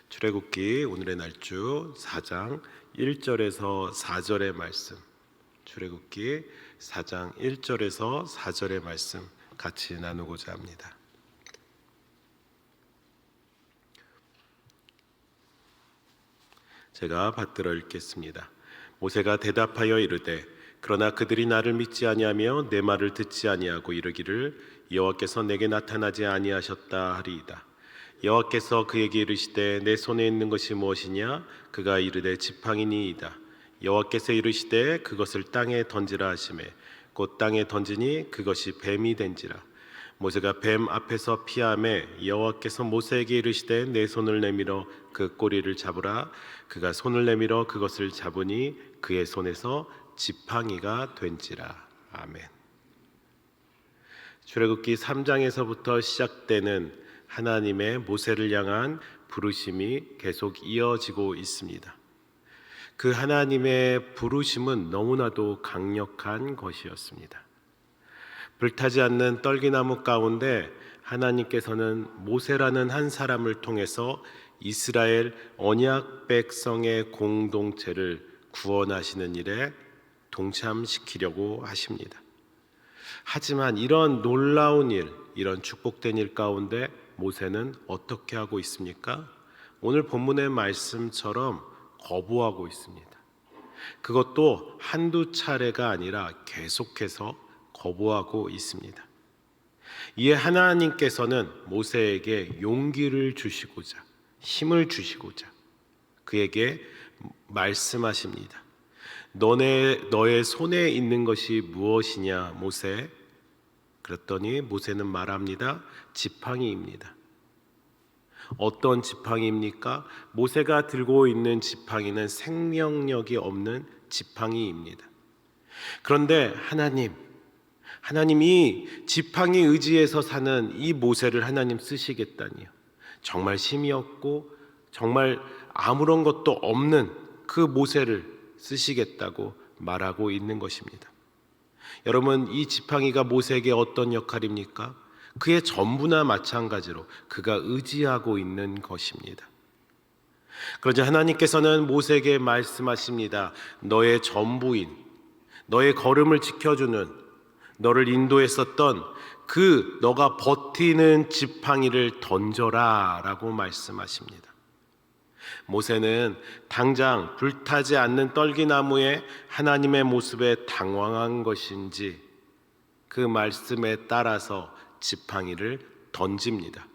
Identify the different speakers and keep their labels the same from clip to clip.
Speaker 1: 출애굽기 오늘의 날주 4장 1절에서 4절의 말씀, 출애굽기 4장 1절에서 4절의 말씀 같이 나누고자 합니다. 제가 받들어 읽겠습니다. 모세가 대답하여 이르되 그러나 그들이 나를 믿지 아니하며 내 말을 듣지 아니하고 이르기를 여호와께서 내게 나타나지 아니하셨다 하리이다. 여호와께서 그에게 이르시되 내 손에 있는 것이 무엇이냐? 그가 이르되 지팡이니이다. 여호와께서 이르시되 그것을 땅에 던지라 하시매 곧 땅에 던지니 그것이 뱀이 된지라. 모세가 뱀 앞에서 피하매 여호와께서 모세에게 이르시되 내 손을 내밀어 그 꼬리를 잡으라. 그가 손을 내밀어 그것을 잡으니 그의 손에서 지팡이가 된지라. 아멘. 출애굽기 3장에서부터 시작되는 하나님의 모세를 향한 부르심이 계속 이어지고 있습니다. 그 하나님의 부르심은 너무나도 강력한 것이었습니다. 불타지 않는 떨기나무 가운데 하나님께서는 모세라는 한 사람을 통해서 이스라엘 언약 백성의 공동체를 구원하시는 일에 동참시키려고 하십니다. 하지만 이런 놀라운 일, 이런 축복된 일 가운데 모세는 어떻게 하고 있습니까? 오늘 본문의 말씀처럼 거부하고 있습니다. 그것도 한두 차례가 아니라 계속해서 거부하고 있습니다. 이에 하나님께서는 모세에게 용기를 주시고자, 힘을 주시고자 그에게 말씀하십니다. 너의 손에 있는 것이 무엇이냐 모세? 그랬더니 모세는 말합니다. 지팡이입니다. 어떤 지팡이입니까? 모세가 들고 있는 지팡이는 생명력이 없는 지팡이입니다. 그런데 하나님이 지팡이 의지에서 사는 이 모세를 하나님 쓰시겠다니요. 정말 힘이 없고 정말 아무런 것도 없는 그 모세를 쓰시겠다고 말하고 있는 것입니다. 여러분, 이 지팡이가 모세에게 어떤 역할입니까? 그의 전부나 마찬가지로 그가 의지하고 있는 것입니다. 그러자 하나님께서는 모세에게 말씀하십니다. 너의 전부인, 너의 걸음을 지켜주는, 너를 인도했었던 그 너가 버티는 지팡이를 던져라 라고 말씀하십니다. 모세는 당장 불타지 않는 떨기나무의 하나님의 모습에 당황한 것인지 그 말씀에 따라서 지팡이를 던집니다.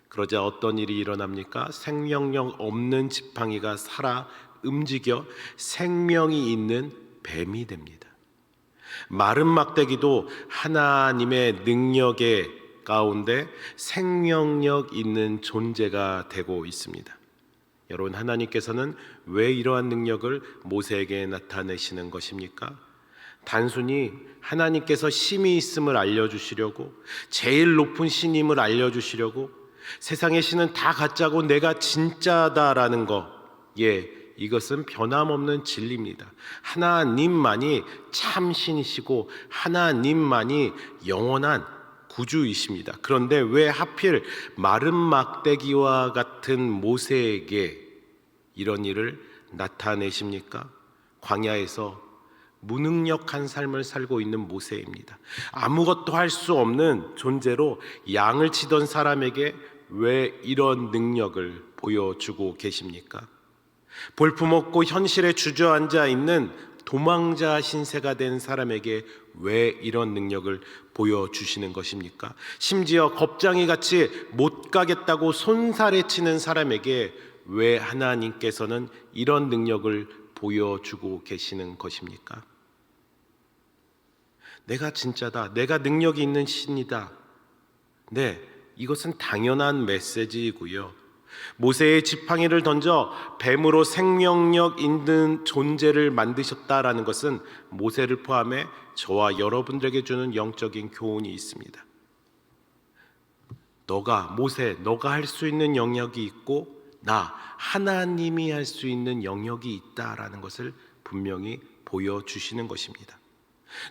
Speaker 1: 그러자 어떤 일이 일어납니까? 생명력 없는 지팡이가 살아 움직여 생명이 있는 뱀이 됩니다. 마른 막대기도 하나님의 능력의 가운데 생명력 있는 존재가 되고 있습니다. 여러분, 하나님께서는 왜 이러한 능력을 모세에게 나타내시는 것입니까? 단순히 하나님께서 힘이 있음을 알려주시려고, 제일 높은 신임을 알려주시려고, 세상의 신은 다 가짜고 내가 진짜다라는 것, 이것은 변함없는 진리입니다. 하나님만이 참 신이시고 하나님만이 영원한 구주이십니다. 그런데 왜 하필 마른 막대기와 같은 모세에게 이런 일을 나타내십니까? 광야에서 무능력한 삶을 살고 있는 모세입니다. 아무것도 할 수 없는 존재로 양을 치던 사람에게 왜 이런 능력을 보여주고 계십니까? 볼품없고 현실에 주저앉아 있는 도망자 신세가 된 사람에게 왜 이런 능력을 보여주시는 것입니까? 심지어 겁쟁이같이 못 가겠다고 손살에 치는 사람에게 왜 하나님께서는 이런 능력을 보여주고 계시는 것입니까? 내가 진짜다, 내가 능력이 있는 신이다. 네, 이것은 당연한 메시지이고요. 모세의 지팡이를 던져 뱀으로 생명력 있는 존재를 만드셨다라는 것은 모세를 포함해 저와 여러분들에게 주는 영적인 교훈이 있습니다. 모세, 너가 할 수 있는 영역이 있고 하나님이 할 수 있는 영역이 있다라는 것을 분명히 보여주시는 것입니다.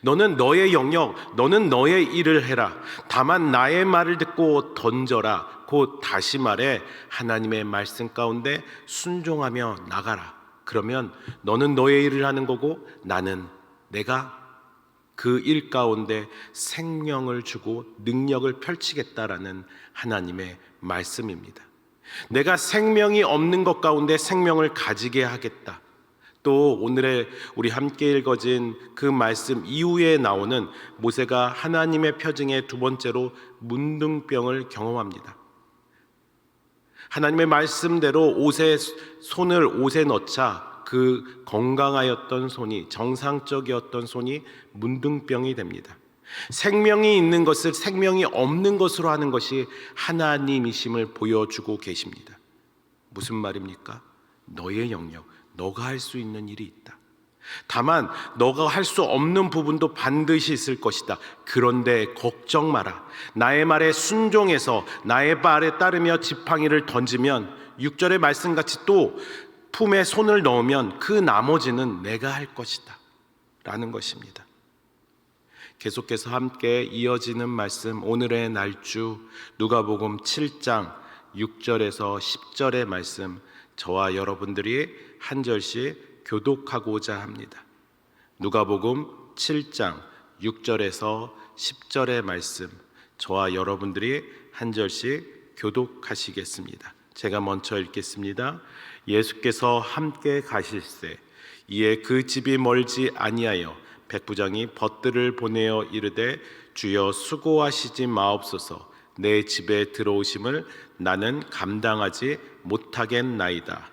Speaker 1: 너는 너의 영역, 너는 너의 일을 해라. 다만 나의 말을 듣고 던져라. 곧 다시 말해 하나님의 말씀 가운데 순종하며 나가라. 그러면 너는 너의 일을 하는 거고 나는 내가 그 일 가운데 생명을 주고 능력을 펼치겠다라는 하나님의 말씀입니다. 내가 생명이 없는 것 가운데 생명을 가지게 하겠다. 또 오늘의 우리 함께 읽어진 그 말씀 이후에 나오는 모세가 하나님의 표징의 두 번째로 문둥병을 경험합니다. 하나님의 말씀대로 손을 옷에 넣자 그 건강하였던 손이, 정상적이었던 손이 문둥병이 됩니다. 생명이 있는 것을 생명이 없는 것으로 하는 것이 하나님이심을 보여주고 계십니다. 무슨 말입니까? 너의 영역, 너가 할 수 있는 일이 있다. 다만 너가 할 수 없는 부분도 반드시 있을 것이다. 그런데 걱정 마라. 나의 말에 순종해서 나의 말에 따르며 지팡이를 던지면 6절의 말씀같이 또 품에 손을 넣으면 그 나머지는 내가 할 것이다 라는 것입니다. 계속해서 함께 이어지는 말씀, 오늘의 날주 누가복음 7장 6절에서 10절의 말씀, 저와 여러분들이 한 절씩 교독하고자 합니다. 누가복음 7장 6절에서 10절의 말씀, 저와 여러분들이 한 절씩 교독하시겠습니다. 제가 먼저 읽겠습니다. 예수께서 함께 가실새 이에 그 집이 멀지 아니하여 백부장이 벗들을 보내어 이르되 주여 수고하시지 마옵소서. 내 집에 들어오심을 나는 감당하지 못하겠나이다.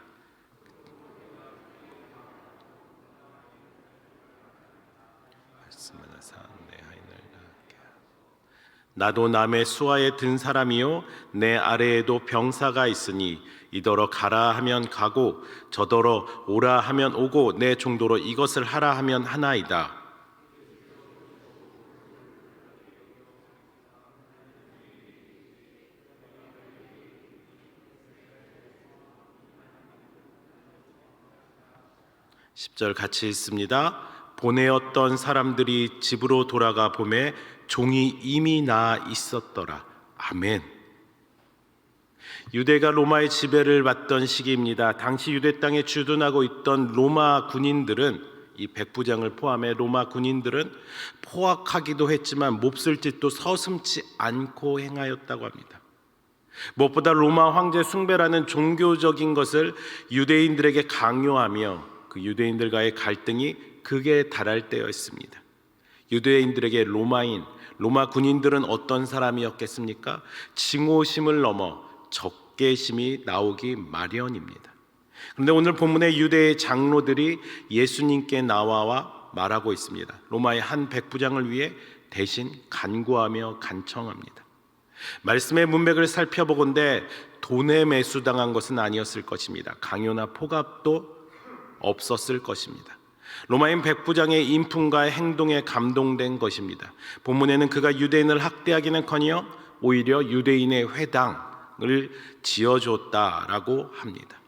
Speaker 1: 나도 남의 수하에 든 사람이요 내 아래에도 병사가 있으니 이더러 가라 하면 가고 저더러 오라 하면 오고 내 종도로 이것을 하라 하면 하나이다. (10절) 같이 읽습니다. 보내었던 사람들이 집으로 돌아가 보매 종이 이미 나 있었더라. 아멘. 유대가 로마의 지배를 받던 시기입니다. 당시 유대 땅에 주둔하고 있던 로마 군인들은, 이 백부장을 포함해 로마 군인들은 포악하기도 했지만 몹쓸 짓도 서슴지 않고 행하였다고 합니다. 무엇보다 로마 황제 숭배라는 종교적인 것을 유대인들에게 강요하며 그 유대인들과의 갈등이 극에 달할 때였습니다. 유대인들에게 로마 군인들은 어떤 사람이었겠습니까? 증오심을 넘어 적개심이 나오기 마련입니다. 그런데 오늘 본문의 유대의 장로들이 예수님께 나와 말하고 있습니다. 로마의 한 백부장을 위해 대신 간구하며 간청합니다. 말씀의 문맥을 살펴보건대 돈에 매수당한 것은 아니었을 것입니다. 강요나 포갑도 없었을 것입니다. 로마인 백부장의 인품과 행동에 감동된 것입니다. 본문에는 그가 유대인을 학대하기는커녕 오히려 유대인의 회당을 지어줬다라고 합니다.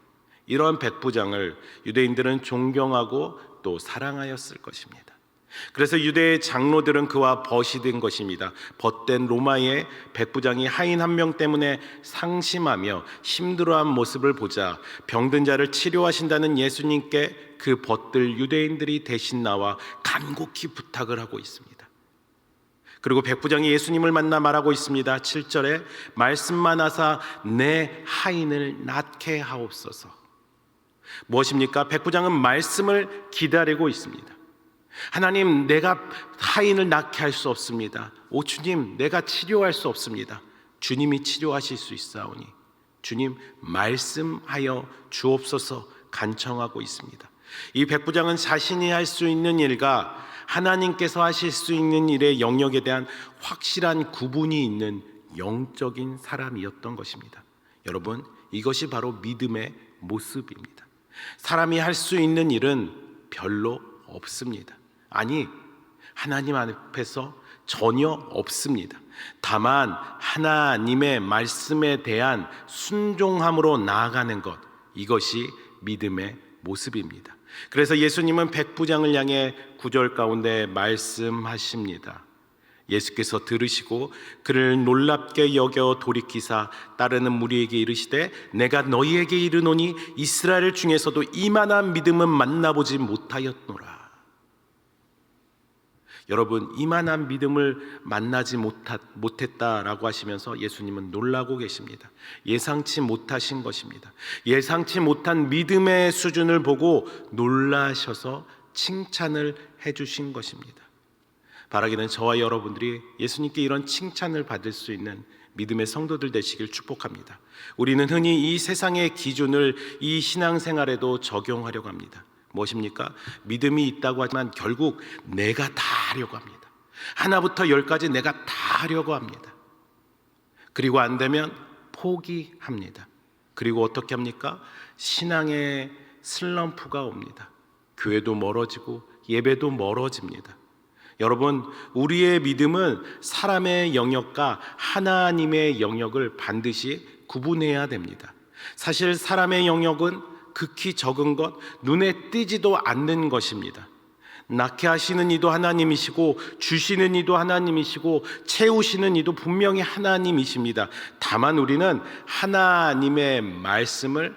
Speaker 1: 이러한 백부장을 유대인들은 존경하고 또 사랑하였을 것입니다. 그래서 유대의 장로들은 그와 벗이 된 것입니다. 벗된 로마의 백부장이 하인 한 명 때문에 상심하며 힘들어한 모습을 보자 병든 자를 치료하신다는 예수님께 그 벗들 유대인들이 대신 나와 간곡히 부탁을 하고 있습니다. 그리고 백부장이 예수님을 만나 말하고 있습니다. 7절에 말씀만 하사 내 하인을 낫게 하옵소서. 무엇입니까? 백부장은 말씀을 기다리고 있습니다. 하나님, 내가 하인을 낫게 할 수 없습니다. 오 주님, 내가 치료할 수 없습니다. 주님이 치료하실 수 있사오니 주님 말씀하여 주옵소서 간청하고 있습니다. 이 백부장은 자신이 할 수 있는 일과 하나님께서 하실 수 있는 일의 영역에 대한 확실한 구분이 있는 영적인 사람이었던 것입니다. 여러분, 이것이 바로 믿음의 모습입니다. 사람이 할 수 있는 일은 별로 없습니다. 아니, 하나님 앞에서 전혀 없습니다. 다만 하나님의 말씀에 대한 순종함으로 나아가는 것, 이것이 믿음의 모습입니다. 그래서 예수님은 백부장을 향해 9절 가운데 말씀하십니다. 예수께서 들으시고 그를 놀랍게 여겨 돌이키사 따르는 무리에게 이르시되 내가 너희에게 이르노니 이스라엘 중에서도 이만한 믿음은 만나보지 못하였노라. 여러분, 이만한 믿음을 만나지 못했다라고 하시면서 예수님은 놀라고 계십니다. 예상치 못하신 것입니다. 예상치 못한 믿음의 수준을 보고 놀라셔서 칭찬을 해주신 것입니다. 바라기는 저와 여러분들이 예수님께 이런 칭찬을 받을 수 있는 믿음의 성도들 되시길 축복합니다. 우리는 흔히 이 세상의 기준을 이 신앙생활에도 적용하려고 합니다. 무엇입니까? 믿음이 있다고 하지만 결국 내가 다 하려고 합니다. 하나부터 열까지 내가 다 하려고 합니다. 그리고 안 되면 포기합니다. 그리고 어떻게 합니까? 신앙의 슬럼프가 옵니다. 교회도 멀어지고 예배도 멀어집니다. 여러분, 우리의 믿음은 사람의 영역과 하나님의 영역을 반드시 구분해야 됩니다. 사실 사람의 영역은 극히 적은 것, 눈에 띄지도 않는 것입니다. 낳게 하시는 이도 하나님이시고 주시는 이도 하나님이시고 채우시는 이도 분명히 하나님이십니다. 다만 우리는 하나님의 말씀을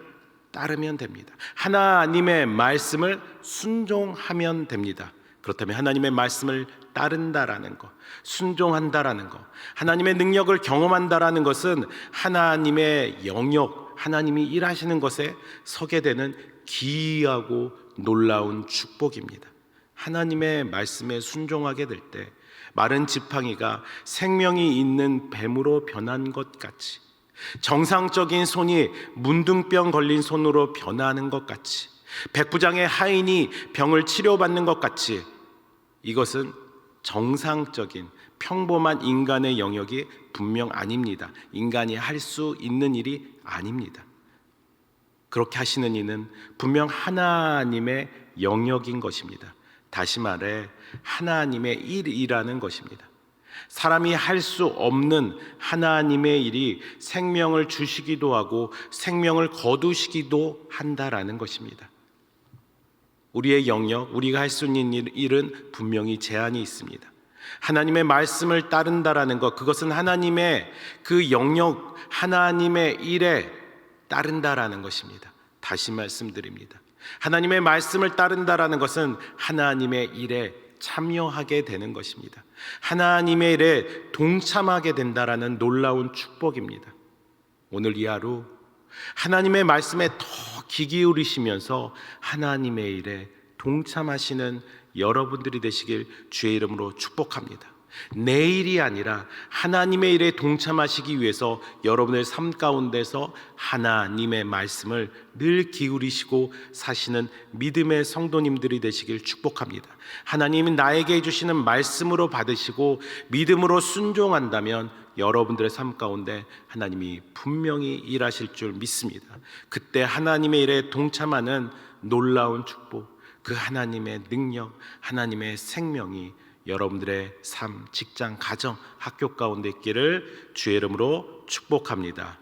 Speaker 1: 따르면 됩니다. 하나님의 말씀을 순종하면 됩니다. 그렇다면 하나님의 말씀을 따른다라는 것, 순종한다라는 것, 하나님의 능력을 경험한다라는 것은 하나님의 영역, 하나님이 일하시는 것에 서게 되는 기이하고 놀라운 축복입니다. 하나님의 말씀에 순종하게 될 때 마른 지팡이가 생명이 있는 뱀으로 변한 것 같이, 정상적인 손이 문둥병 걸린 손으로 변하는 것 같이, 백부장의 하인이 병을 치료받는 것 같이, 이것은 정상적인 평범한 인간의 영역이 분명 아닙니다. 인간이 할 수 있는 일이 아닙니다. 그렇게 하시는 이는 분명 하나님의 영역인 것입니다. 다시 말해 하나님의 일이라는 것입니다. 사람이 할 수 없는 하나님의 일이 생명을 주시기도 하고 생명을 거두시기도 한다라는 것입니다. 우리의 영역, 우리가 할 수 있는 일은 분명히 제한이 있습니다. 하나님의 말씀을 따른다라는 것, 그것은 하나님의 그 영역, 하나님의 일에 따른다라는 것입니다. 다시 말씀드립니다. 하나님의 말씀을 따른다라는 것은 하나님의 일에 참여하게 되는 것입니다. 하나님의 일에 동참하게 된다라는 놀라운 축복입니다. 오늘 이 하루 하나님의 말씀에 더 귀 기울이시면서 하나님의 일에 동참하시는 여러분들이 되시길 주의 이름으로 축복합니다. 내 일이 아니라 하나님의 일에 동참하시기 위해서 여러분의 삶 가운데서 하나님의 말씀을 늘 기울이시고 사시는 믿음의 성도님들이 되시길 축복합니다. 하나님이 나에게 해주시는 말씀으로 받으시고 믿음으로 순종한다면 여러분들의 삶 가운데 하나님이 분명히 일하실 줄 믿습니다. 그때 하나님의 일에 동참하는 놀라운 축복, 그 하나님의 능력, 하나님의 생명이 여러분들의 삶, 직장, 가정, 학교 가운데 있기를 주의 이름으로 축복합니다.